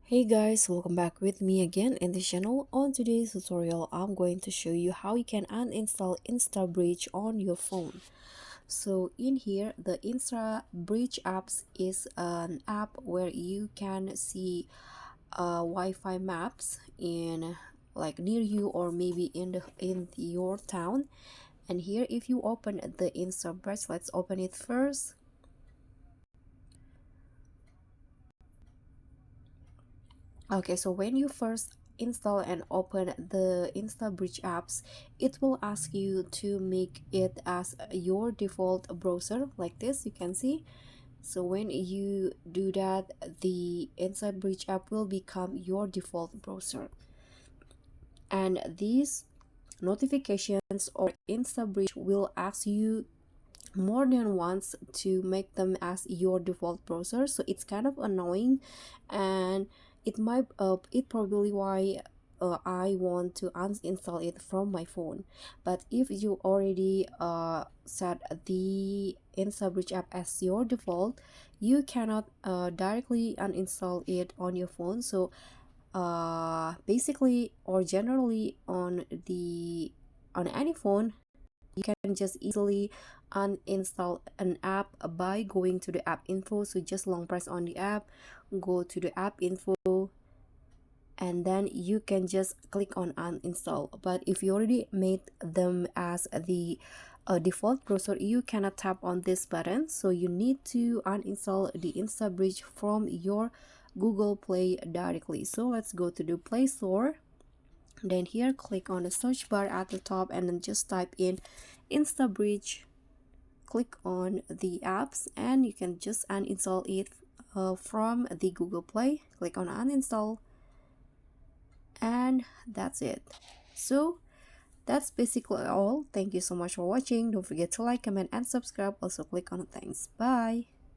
Hey guys, welcome back with me again in this channel. On today's tutorial, I'm going to show you how you can uninstall Instabridge on your phone. So in here, the Instabridge apps is an app where you can see Wi-Fi maps in like near you or maybe in your town. And here, if you open the Instabridge, let's open it first. Okay, so when you first install and open the Instabridge apps, it will ask you to make it as your default browser like this, you can see. So when you do that, the Instabridge app will become your default browser. And these notifications or Instabridge will ask you more than once to make them as your default browser, so it's kind of annoying, and it probably why I want to uninstall it from my phone. But if you already set the Instabridge app as your default, you cannot directly uninstall it on your phone. So basically or generally on any phone, you can just easily uninstall an app by going to the app info. So just long press on the app, go to the app info, and then you can just click on uninstall. But if you already made them as the default browser, you cannot tap on this button, so you need to uninstall the Instabridge from your Google Play directly. So let's go to the Play Store. Then here, click on the search bar at the top and then just type in Instabridge. Click on the apps and you can just uninstall it from the Google Play. Click on uninstall, and that's it. So that's basically all. Thank you so much for watching. Don't forget to like, comment, and subscribe. Also click on thanks. Bye.